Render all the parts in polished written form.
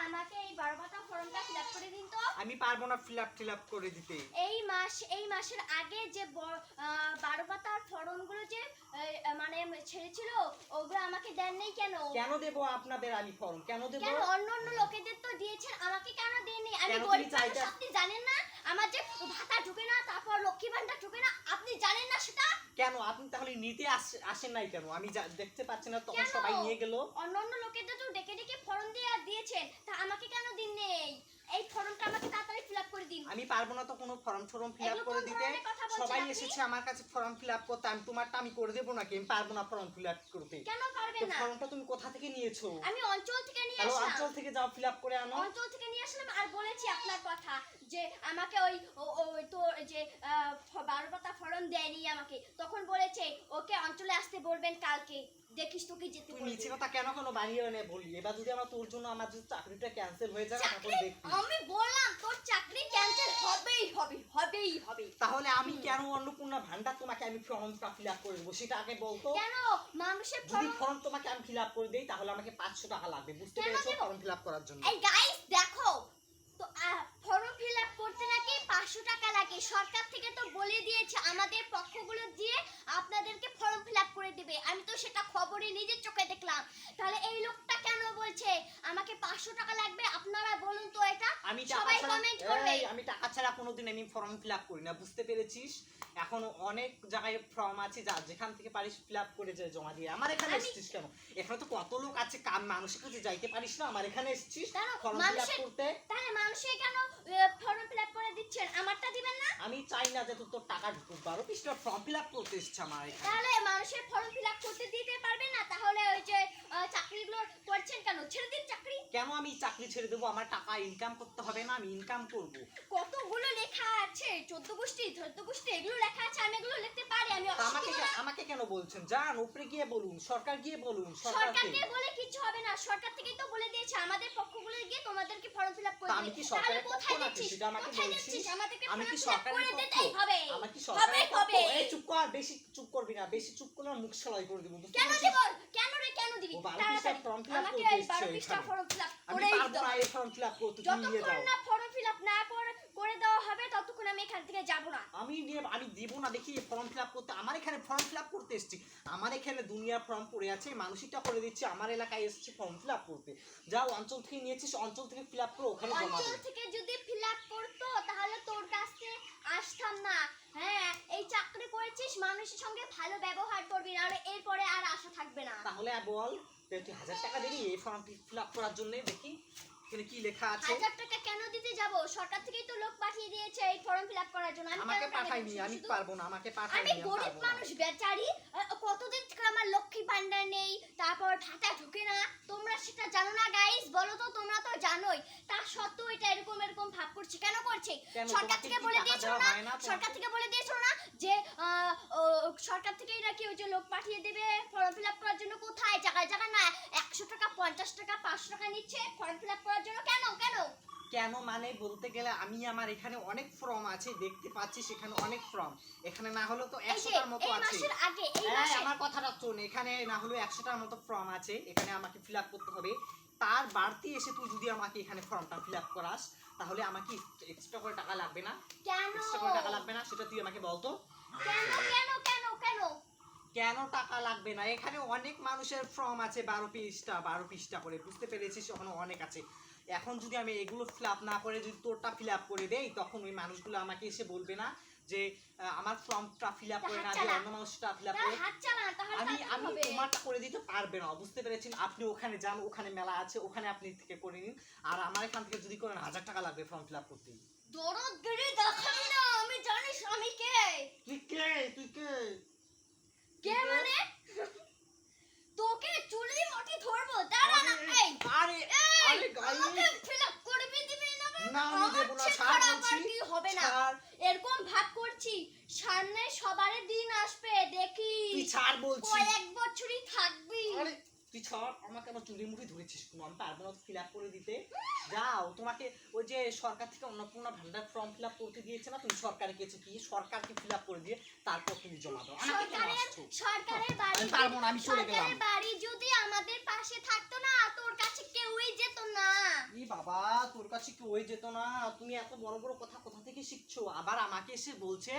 আমাকে এই 12 পাতা ফর্মটা ফিলআপ করে দিন তো। আমি পারবো না ফিলআপ করে দিতে। এই মাসের আগে যে 12 পাতার ফর্মগুলো যে মানে ছেড়েছিল ওগুলো আমাকে দেন নাই কেন? কেন দেব আপনাদের আমি ফর্ম কেন দেব? কেন অন্য লোকেদের তো দিয়েছেন, আমাকে কেন দেননি? আমি গরিব মানুষ, আপনি জানেন না? আমার যে ভাতা ঢুকে না, তারপর লক্ষ্মী ভান্ডার ঢুকে না, আপনি জানেন না সেটা? কেন আপনি তাহলে নিতে আসেন নাই কেন? আমি দেখতে পাচ্ছি না তখন সবাই নিয়ে গেল। অন্য লোকেদের তো ডেকে ডেকে ফর্ম দিয়েছেন, তা আমাকে কেন দিন নেই? এই ফর্মটা আমাকে তাড়াতাড়ি ফিলআপ করে দিন। আমি পারবো না তো কোনো ফর্ম ফিলআপ করে দিতে। সবাই এসেছে আমার কাছে ফর্ম ফিলআপ করতে, আমি তোমারটা আমি করে দেব নাকি? আমি পারবো না ফর্ম ফিলআপ করতে। কেন পারবেন না? ফর্মটা তুমি কোথা থেকে নিয়েছো? আমি অঞ্চল থেকে নিয়ে আসলাম। অঞ্চল থেকে যাও ফিলআপ করে আনো। অঞ্চল থেকে নিয়ে আসলাম আর বলেছি আপনার কথা যে আমাকে ওই তো যে 12 পাতা ফর্ম দেয়নি আমাকে, তখন বলেছে ওকে অঞ্চলে আসতে বলবেন কালকে, দেখিস তোকে যেতে বলবে। তুই মিছে কথা কেন বানিয়ে এনে বলি? এবার যদি আমার তোর জন্য আমার যদি চাকরিটা ক্যান্সেল হয়ে যায় তখন দেখবি। আমি বললাম তোর চাকরি ক্যান্সেল হবে। তাহলে আমি কেন অন্নপূর্ণা ভান্ডার তোমাকে আমি ফর্মটা ফিলআপ করে দেবো সেটা আগে বলতো। কেন মানুষের যদি ফর্ম তোমাকে আমি ফিলআপ করে দেই তাহলে আমাকে 500 টাকা লাগবে, বুঝতে পেরেছো? ফর্ম ফিলআপ করার জন্য। এই গাইস দেখো তো, ফর্ম ফিলআপ করতে নাকি 500 টাকা লাগে। সরকার থেকে তো বলে দিয়েছে আমাদের পক্ষগুলো দিয়ে আপনাদেরকে ফর্ম ফিলআপ করে দিবে। আমি তো সেটা খবরে নিজের চোখে দেখলাম। তাহলে এই লোকটা কেন বলছে আমাকে 500 টাকা লাগবে? আপনারা বলুন তো এটা। সবাই কমেন্ট করবে। আমি টাকা ছাড়া কোনোদিন আমি ফর্ম ফিলআপ করি না, বুঝতে পেরেছিস? এখন অনেক জায়গায় ফর্ম আছে, যেখান থেকে পারিস ফিলআপ করে জমা দিয়ে। আমার এখানে এসেছিস কেন? এখানে তো কত লোক আছে, মানুষের কাছে যাইতে পারিস না? আমার এখানে এসেছিস ফর্ম ফিলআপ করতে। তাহলে মানুষে কেন ফর্ম ফিলআপ করে দিচ্ছেন? আমারটা দিবেন না? আমি চাই না যে তোর টাকা ঢুকুক। 12 পৃষ্ঠা ফর্ম ফিলআপ করতে এসেছে আমার এখানে। তাহলে মানুষের ফর্ম ফিলআপ করতে দিতে পারবেন না? তাহলে ওই যে চাকরিগুলো করছেন কেন? ছেড়ে দিন চাকরি। কেন আমি চাকরি ছেড়ে দেবো? আমার টাকা ইনকাম করতে হবে না? আমি ইনকাম করব। কতগুলো লেখা আছে, 14 গোষ্ঠী 14 গোষ্ঠী এগুলো লেখা আছে, আমি এগুলো লিখতে পারি। আমি আমাকে কেন বলছেন? যান উপরে গিয়ে বলুন, সরকার গিয়ে বলুন। সরকারকে বলে কিছু হবে না, সরকার থেকেই তো বলে দিয়েছে আমাদের পক্ষগুলো গিয়ে তোমাদেরকে ফর্ম ফিলআপ করতে। আমি কি সরকারের পক্ষ নাকি সেটা আমাকে বলছিস? আমি কি সরকারের পক্ষ? হবে। আমি কি সরকারের পক্ষ? এই চুপ কর, বেশি চুপ করবি না। বেশি চুপ করলে মুখ সেলাই করে দেব। কেন দিব? কেন দিবি? তাড়াতাড়ি ফর্ম ফিলআপ করতে আমাকে এই 12 পৃষ্ঠা ফর্ম ফিলআপ করেই দাও। আমি পারবো না এই ফর্ম ফিলআপ করতে, তুমি নিয়ে যাও। যতক্ষণ না ফর্ম ফিলআপ না করে দেওয়া হবে ততক্ষণ আমি এখান থেকে যাব না। আমি দেব না। দেখি ফর্ম ফিলআপ করতে, আমার এখানে ফর্ম ফিলআপ করতে এসেছি। আমার এখানে দুনিয়ার ফর্ম পড়ে আছে, মানসিকটা করে দিচ্ছি। আমার এলাকায় এসেছি ফর্ম ফিলআপ করতে। যাও অঞ্চল থেকে নিয়েছিস, অঞ্চল থেকে ফিলআপ করে ওখানে জমা দে। অঞ্চল থেকে যদি ফিলআপ করতো তাহলে তোর কাছে আসতাম না। হ্যাঁ, এই চাকরি করেছিস, মানুষের সঙ্গে ভালো ব্যবহার করবি, আর এরপরে আর আশা থাকবে না। তাহলে বল তুই 1000 টাকা দিবি এই ফর্ম ফিলআপ করার জন্য? দেখি এখানে কি লেখা আছে। 1000 টাকা কেন দিতে যাব? সরকার থেকেই তো লোক পাঠিয়ে দিয়েছে এই ফর্ম ফিলআপ করার জন্য। আমাকে পাঠাইনি, আমি পারবো না। আমাকে পাঠাইনি, আমি গরিব মানুষ বেচারি, কতদিন থেকে আমার লক্ষ্মী ভান্ডার নেই, তারপর ভাতা ঢোকে না। তোমরা সেটা জানো না গাইস? বলো তো, তোমরা তো জানোই। তার সত্ত্বেও এটা এরকম ভাব করছে কেন করছে? সরকার থেকে বলে দিয়েছিল না? সরকার থেকে বলে দিয়েছিল না যে সরকার থেকেই নাকি ওই যে লোক পাঠিয়ে দেবে ফর্ম ফিলআপ করার জন্য? কোথায়? জায়গায় না 100 টাকা 50 টাকা 500 টাকা নিচ্ছে ফর্ম ফিলআপ করার জন্য। কেন মানে বলতে গেলে আমি আমার এখানে অনেক ফর্ম আছে, দেখতে পাচ্ছি সেখানে অনেক ফর্ম। এখানে না হলো তো 100টার মতো আছে। আমার কথাটা শোন, এখানে না হলো 100টার মতো ফর্ম আছে, এখানে আমাকে ফিলআপ করতে হবে। তার বাড়তি এসে তুই যদি আমাকে এখানে ফর্মটা ফিলআপ করাস তাহলে আমাকে এক্সট্রা করে টাকা লাগবে না? এক্সট্রা করে টাকা লাগবে না সেটা তুই আমাকে বল তো। কেন টাকা লাগবে না? এখানে অনেক মানুষের ফর্ম আছে 12 পৃষ্ঠা করে, বুঝতে পেরেছিস? ওখানে অনেক আছে। এখন যদি আমি এগুলো ফিলআপ না করে যদি তোরটা ফিলআপ করে দেই তখন ওই মানুষগুলো আমাকে এসে বলবে না যে আমার ফর্মটা ফিলআপ করে না দিয়ে অন্য মানুষটা ফিলআপ করে? আমি তোমারটা করে দিতে পারবে না, বুঝতে পেরেছেন? আপনি ওখানে যান, ওখানে মেলা আছে, ওখানে আপনি থেকে করে নিন। আর আমার এখান থেকে যদি করেন 1000 টাকা লাগবে ফর্ম ফিলআপ করতে। দরদগিরি দেখাবি না। আমি জানিস আমি কে? তুই কে? কে মানে? তোকে চুলি মুঠি ধরবো, দাঁড়া না। এই আরে গাইস, আমাকে ফিলআপ করবি দিবি না? না আমি দেব না, ছাড় বলছি। কি হবে না? এরকম ভাব করছি, সামনে সবারই দিন আসবে, দেখি তুই ছাড় বলছি। কয়েক বছরই থাকবি। আরে তুই ছাড়, আমাকে আমার চুলি মুঠি ধরেছিস কোনো? আমি পারবো না ফিলআপ করে দিতে। যাও, তোমাকে ওই যে সরকার থেকে অন্নপূর্ণা ভান্ডার ফর্ম ফিলআপ করতে দিয়েছে না, তুমি সরকারে গেছো কি সরকারকে ফিলআপ করে দিয়ে তারপর তুমি জমা দাও। সরকারের বাড়ি, আমি পারবো না, আমি চলে গেলাম। সরকারের বাড়ি যদি আমাদের পাশে থাকতো না তোর কাছে কেউই যেত না। ই বাবা। বাবা, তোর কাছে কি হয়ে যেত না? তুমি এত বড় বড় কথা কোথা থেকে শিখছো? আবার আমাকে এসে বলছে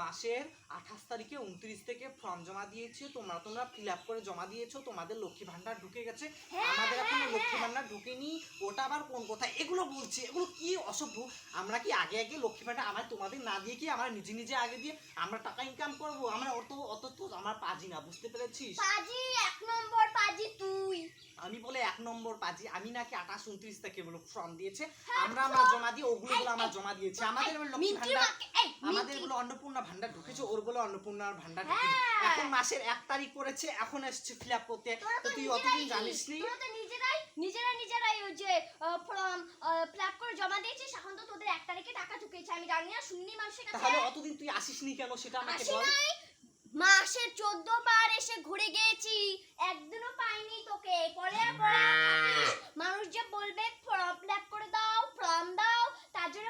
মাসের 28 তারিখে 29 থেকে ফর্ম জমা দিয়েছে, তোমরা ফিল আপ করে জমা দিয়েছো, তোমাদের লক্ষ্মী ভান্ডার ঢুকে গেছে। আমাদের এখনো লক্ষ্মী ভান্ডার ঢুকেনি। ওটা আবার কোন কথা? এগুলো বলছে, এগুলো কি অসভ্য! আমরা কি আগে আগে লক্ষ্মী ভান্ডার আমার তোমাদের না দিয়ে কি আমরা নিজে নিজে আগে দিয়ে আমরা টাকা ইনকাম করব? আমরা অত অত তো আমার পাজি না, বুঝতে পেরেছিস? পাজি, এক নম্বর পাজি তুই। আমি বলে 1 নম্বর পাজি? আমি নাকি 28 29 থেকে বলে ফর্ম দিয়েছে, হ্যাঁ, আমরা জমা দিয়ে ওগুলো আমরা জমা দিয়েছি। আমাদের বলে লক্ষ্মী মিন্টির ভান্ডার, মাকে আমাদের বলে অন্নপূর্ণা ভান্ডার ঢুকেছে, ওর বলে অন্নপূর্ণার ভান্ডার ঢুকেনি। হ্যাঁ। এখন মাসের 1 তারিখ করেছে, এখন এসছে ফিল আপ করতে। তো তুই অতদিন জানিসনি? তোরা তো নিজেরাই ওই যে ফর্ম ফিল আপ করে জমা দিয়েছিস, এখন তো তোদের 1 তারিখে টাকা ঢুকেছে। আমি জানি না, শুননি মানুষের কাছে। তাহলে অতদিন তুই আসিসনি কেন সেটা আমাকে আসি বল। নাই, মাসে 14 বার এসে ঘুরে গেছি, একদিনও পাইনি তোকে। পরে থাকিস। মানুষ যে বলবে ফর্ম ফিল আপ করে দাও, ফর্ম দাও, তার জন্য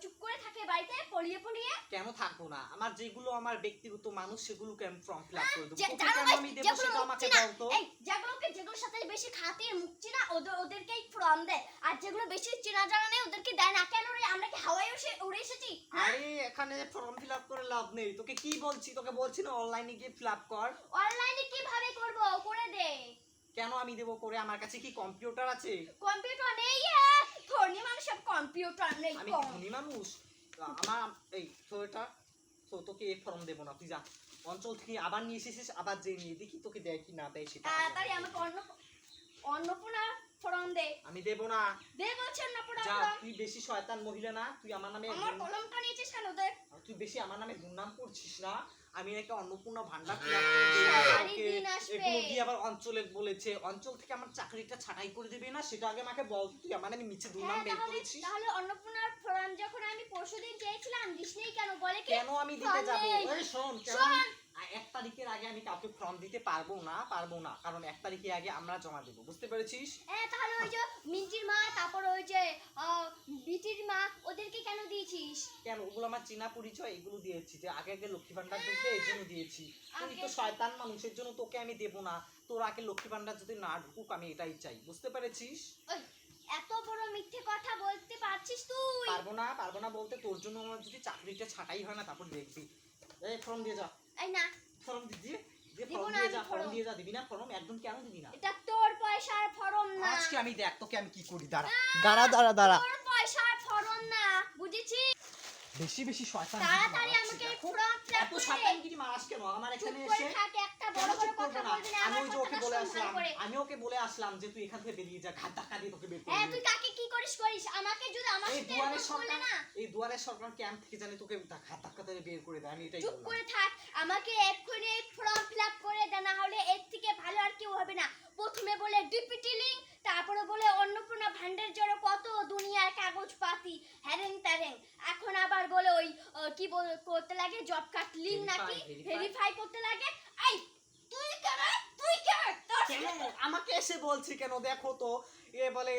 চুপ করে থাকে বাড়িতে পড়িয়ে পড়িয়ে। কেন থাকবো না? আমার যেগুলো আমার ব্যক্তিগত মানুষ সেগুলোকে আমি ফর্ম ফিল আপ করে দেবো। যে- তোকে জানো কেন ভাই, আমি দেবো যেগুলো সেটা মুখছি আমাকে না, বল তো। এই যেগুলোর সাথে বেশি খাতির মুখছি না, ওদেরকেই ফর্ম দেয়। আর যেগুলো বেশি চেনা জানা নেই ওদেরকে দেয় না। কেন রে, আমরা কি হাওয়ায় উড়ে এসেছি? হ্যাঁ? আরে এখানে ফর্ম ফিল আপ করে লাভ নেই। তোকে কি বলছি? তোকে বলছি না অনলাইনে গিয়ে ফিল আপ কর। অনলাইনে কিভাবে করব? করে দে। কেন আমি দেবো করে? আমার কাছে কি কম্পিউটার আছে? কম্পিউটার নেই। ধনী মানুষের কম্পিউটার নেই। আমি কি ধনী মানুষ? আমার এই তো এটা তো তোকে এই ফর্ম দেবো না, তুই যা। অঞ্চল থেকে আবার নিয়ে এসেছিস, আবার যে নিয়ে দেখি তোকে দেয় কি না দেয় সেটা। তাড়াতাড়ি আমাকে অন্নপূর্ণা ফর্ম দে। আমি দেবো না। দে বলছি অন্নপূর্ণা যা, ফর্ম। তুই বেশি শয়তান মহিলা না? তুই আমার নামে আমার কলমটা নিয়েছিস কেন দে? তুই বেশি আমার নামে দুর্নাম করছিস না? আমি নাকি অন্নপূর্ণা ভান্ডার ফিল আপ করে দিই, সবারই ওকে দিন আসবে। এগুলো দিয়ে আবার অঞ্চলে বলেছে, অঞ্চল থেকে আমার চাকরিটা ছাঁটাই করে দেবে না? সেটা আগে আমাকে বল। তুই আমার নামে মিছে দুর্নাম হ্যাঁ, বের করেছিস। তাহলে অন্নপূর্ণার ফর্ম যখন আমি পরশুদিন চেয়েছিলাম দিসনি কেন? বলে কি কেন আমি দিতে ফর্ম যাব? নেই। এই শোন, কেন শোন। 1 তারিখের আগে আমি কাউকে ফর্ম দিতে পারবো না, কারণ 1 তারিখের আগে আমরা জমা দেবো, বুঝতে পেরেছিস? তাহলে ওই যে মিন্টির মা, তারপর ওই যে বিটির মা, ওদেরকে কেন দিয়েছিস? কেন? ওগুলো আমার চেনা পরিচয়, এগুলো দিয়েছি যে আগে আগে লক্ষ্মী ভান্ডার ঢুকবে, এই জন্য দিয়েছি। তুই তো শয়তান মানুষের জন্য তোকে আমি দেবো না। তোর আগে লক্ষ্মী ভান্ডার যদি না ঢুকুক আমি এটাই চাই, বুঝতে পেরেছিস? ওই, এত বড় মিথ্যে কথা বলতে পারছিস তুই? পারবো না বলতে তোর জন্য আমার যদি চাকরিটা ছাঁটাই হয় না, তারপর দেখবি। এই ফর্ম দিয়ে যা, এই না, ফর্ম দিয়ে দিব ফর্ম না দিয়ে আমি যা, ফর্ম ফর্ম। দিয়ে যা। দিবি না ফর্ম? একদম কেন দিবি না? এটা তোর পয়সার ফর্ম না। আজকে আমি দেখ তোকে আমি কি করি, দাঁড়া। তোর পয়সার ফর্ম না, বুঝেছিস? বেশি বেশি শয়তান তাড়াতাড়ি আমাকে ফর্ম ফিল আপ এত করে দে। শয়তানগিরি মারাস কেন আমার চুপ এখানে করে এসে? থাক, একটা কেন বড় বড় চুপ করবো কথা না? বলবি না। আমি আমার ওই যে ওকে কথাটা বলে শোন ভালো আসলাম, করে। আমি ওকে বলে আসলাম যে তুই এখান থেকে বেরিয়ে যা, ঘাট ধাক্কা দিয়ে তোকে বের করে হ্যাঁ, দেবো। তুই কাকে কি করিস? আমাকে যদি আমার এই সাথে দুয়ারের এরকম করলে সরকার, না, এই দুয়ারের সরকার ক্যাম্প থেকে জানি তোকে ঘাট ধাক্কা দিয়ে বের করে দেয়, আমি এটাই চুপ বললাম। করে থাক। আমাকে এক্ষুনি ফর্ম ফিল আপ করে দে, না হলে এর থেকে ভালো আর কেউ হবে না। প্রথমে বলে ডিপিটি লিঙ্ক, তারপরে বলে অন্নপূর্ণা ভান্ডার জন্য কত দুনিয়ার কাগজ পাতি হ্যারেং ত্যারেং। এখন আবার বলে ওই কি করতে লাগে, জব কার্ড লিঙ্ক নাকি ভেরিফাই করতে লাগে। এই তুই কেন? কেন আমাকে এসে বলছি কেন? দেখো তো, এ বলে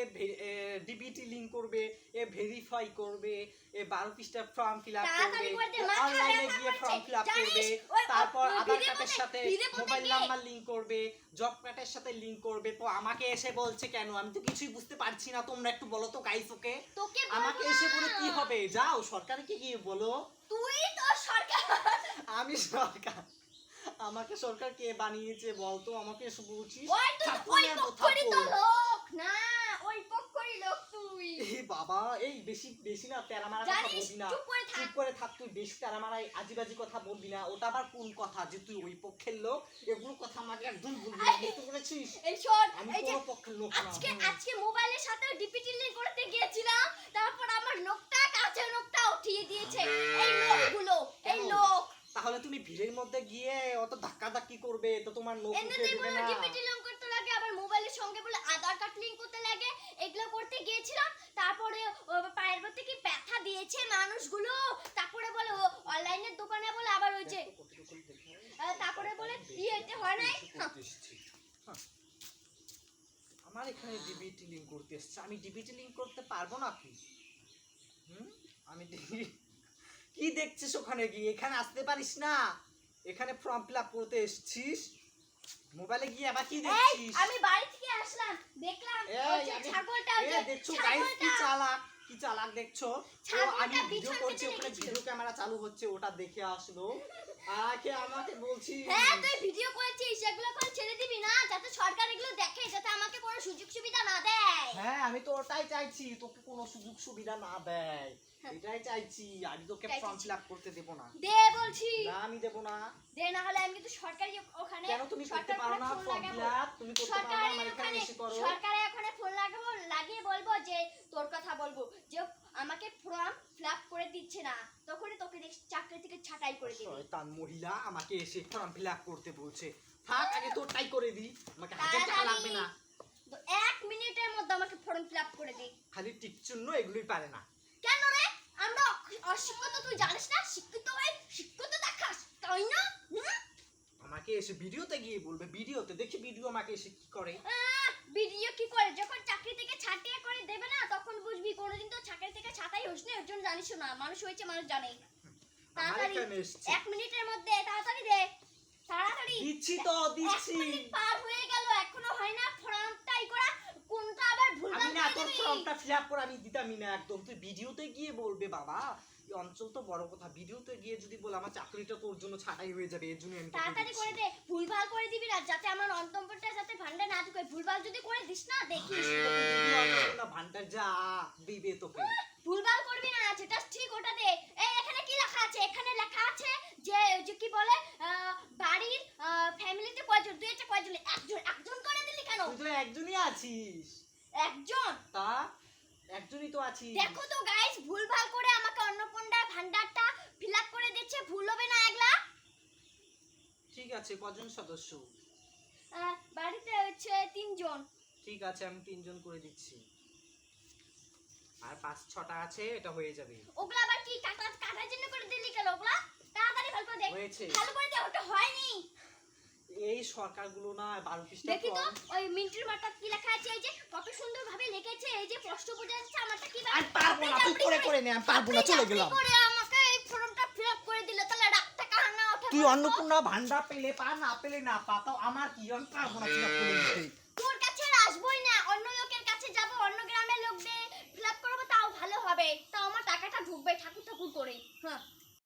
ডিবিটি লিংক করবে, এ ভেরিফাই করবে, এ 12 পৃষ্ঠা ফর্ম ফিল আপ করবে, তাড়াতাড়ি করে দে, মাথা অনলাইনে ব্যথা গিয়ে করছে। ফর্ম ফিল আপ করবে, জানিস, ওই তারপর আধার ভিডিও কার্ডের সাথে মোবাইল নাম্বার লিংক করবে, জব কার্ডের সাথে লিংক করবে। তো আমাকে এসে বলছে কেন? আমি তো কিছুই বুঝতে পারছি না। তোমরা একটু বলো তো গাইস ওকে। তোকে আমাকে এসে বলে কি হবে? যাও সরকারকে গিয়ে বলো। তুই তো সরকার। আমি সরকার? আমাকে সরকার কে বানিয়েছে বলতো? আমাকে এসে বলছিস ওই তো ওই পক্ষরি তো লোক না, ওই পক্ষরি লোক তুই। এই বাবা, এই বেশি বেশি না তেরা মারা কথা জানিস, বলবি না। চুপ করে থাক। চুপ করে থাক। তুই বেশি তেরা মারা আজিবাজি কথা বলবি না। ওটা আবার কোন কথা যে তুই ওই পক্ষের লোক? এগুলো কথা আমাকে একদম বলবি না, বুঝতে পেরেছিস? এই শোন, আমি এই যে কোনো পক্ষের লোক না। আজকে মোবাইলের সাথে ডিপিটি লিংক করতে গিয়েছিলাম, তারপর আমার নোকটা কাছে নোকটা উঠিয়ে দিয়েছে এই লোকগুলো, এই লোক। তাহলে তুমি ভিড়ের মধ্যে গিয়ে অত ধাক্কা ধাক্কি করবে তো তোমার নোখ উঠে এমনিতেই দেবে বলে না? ডিপিটি লিংক করতে লাগে, আবার মোবাইলের সঙ্গে বলে আধার কার্ড লিংক করতে লাগে। এগুলো করতে গিয়েছিলাম, তারপরে পায়ের মধ্যে কি ব্যথা দিয়েছে মানুষগুলো। তারপরে বলে অনলাইনের দোকানে বলে আবার ওই যে তারপরে বলে ইয়েতে হয় নাই। আমার এখানে ডিবিটি লিংক করতে এসছে, আমি ডিবিটি লিংক করতে পারবো না কি? আমি কি দেখছিস ওখানে গিয়ে? এখানে আসতে পারিস না? এখানে ফর্ম ফিল আপ করতে এসছিস, মোবাইলে গিয়ে আবার কি এই দেখছিস? আমি বাড়ি থেকে আসলাম, দেখলাম ওই যে ছাগলটা, ওই যে দেখছো গাইস কি ছাগলটা চালাক দেখছো? ও ছাগলটা আমি ভিডিও বিছানা করছি, কেটে ওখানে রেখেছিল। ভিডিও ক্যামেরা চালু হচ্ছে, ওটা দেখে আসলো। আমাকে বলছি হ্যাঁ তুই ভিডিও করেছিস, সেগুলো এখন ছেড়ে দিবি না যাতে সরকার এগুলো দেখে, যাতে আমাকে কোনো সুযোগ সুবিধা না দেয়। হ্যাঁ আমি তো ওটাই চাইছি, তোকে কোনো সুযোগ সুবিধা না দেয়, এটাই চাইছি। আমি তোকে এটাই ফর্ম চাইছি। ফিল আপ করতে দেবো না। দে বলছি, না আমি দেবো না। দে না হলে আমি কিন্তু সরকারি ওখানে কেন তুমি করতে সরকার পারো ওখানে না ফোন ফর্ম লাগাবো। Fill up? তুমি করতে পারো না, সরকারি আমার এখানে ওখানে এসে করো। সরকারে ওখানে ফোন লাগাবো, লাগিয়ে বলবো যে তোর কথা বলবো যে আমাকে ফর্ম ফিল আপ করে দিচ্ছে না, তখনই তোকে চাকরি থেকে ছাঁটাই করে দিবে। শয়তান মহিলা আমাকে এসে ফর্ম ফিল আপ করতে বলছে। থাক আগে তোরটাই করে দিই, আমাকে 1000 টাকা লাগবে না। তো 1 মিনিটের মধ্যে আমাকে ফর্ম ফিল আপ করে দে। খালি টিকচুন্ন এগুলোই পারে না। কেন রে? আমরা অশিক্ষিত, তুই জানিস না? শিক্ষিত হয়ে শিক্ষিত দেখাস, তাই না? আমাকে এসে ভিডিওতে গিয়ে বলবে, ভিডিওতে দেখি ভিডিও আমাকে এসে কি করে। ভিডিও কি করে? যখন চাকরি থেকে ছাঁটিয়ে করে দেবে না তখন বুঝবি। কোনোদিন তো চাকরি থেকে ছাঁটাই হোস না, এর জন্য জানিস না। মানুষ হয়েছে, মানুষ জানে। আমার তাড়াতাড়ি এখানে এসছে। 1 মিনিটের মধ্যে তাড়াতাড়ি দে, তাড়াতাড়ি। দিচ্ছি তো, 1 দিচ্ছি। মিনিট পার হয়ে গেল, এখনো হয় না ফর্মটাই করা। কোনটা আবার ভুলভাল আমি না করে তোর দিবি। ফর্মটা ফিল আপ করে আমি দিতামই না একদম। তুই ভিডিওতে গিয়ে বলবে বাবা, এই অঞ্চল তো বড় কথা, ভিডিওতে গিয়ে যদি বল আমার চাকরিটা তোর জন্য ছাঁটাই হয়ে যাবে, এর জন্য আমি তোকে তাড়াতাড়ি করে দিচ্ছি। দে, ভুলভাল করে দিবি না, যাতে আমার অন্তম্বরটা যাতে ভান্ডা না ঢুকে। ভুলভাল যদি করে দিস না, দেখিস। তোকে ভিডিও আনতে না, ভান্ডার যা দিবে তোকে। ভুলভাল করবি না, যেটা ঠিক ওটা দে। এই এখানে কি লেখা আছে? এখানে লেখা আছে যে যে কি বলে বাড়ির ফ্যামিলিতে কয়জন? তুই এটা কয়জন? একজন করে দিলি কেন? তুই তো একজনই আছিস। একজন। তা একজনই তো আছিস। দেখো তো গাইস, ভুলভাল করে আমাকে অন্নপূর্ণার ভান্ডারটা ফিল আপ করে দিচ্ছে। ভুল হবে না এগুলা? ঠিক আছে, কজন সদস্য? বাড়িতে হচ্ছে 3 জন। ঠিক আছে, আমি 3 জন করে দিচ্ছি। আর 5-6টা আছে, এটা হয়ে যাবে। ওগুলা আবার কি কাটার জন্য করে দিলি কেন? ওগুলা তাড়াতাড়ি ভালো করে দে। হয়েছে। ভালো করে দে, ওটা হয়নি। এই সরকারগুলো না 12 পৃষ্ঠা দেখি তো ফর্ম। ওই মিন্টুর মাথা কি লেখা আছে। এই যে কত সুন্দর ভাবে লিখেছে, এই যে প্রশ্ন বোঝা যাচ্ছে। আমারটা কি আর পারবো না, তুই করে নে, আমি পারবো না, চলে গেলাম। করে আমাকে এই ফর্মটা ফিল আপ করে দিলে, তাহলে রাগটা কার না ওঠে? তুই বলো তো? অন্নপূর্ণা ভান্ডার পেলে পা, না পেলে না পা, তাও আমার কি, আমি পারবো না ফিল আপ করে দিতে। তোর কাছে আর আসবোই না, অন্য লোকের কাছে যাব, অন্য গ্রামের লোকদের ফিল আপ করবো, তাও ভালো হবে, তাও আমার টাকাটা ঢুকবে ঠাকুর ঠাকুর করে। হ্যাঁ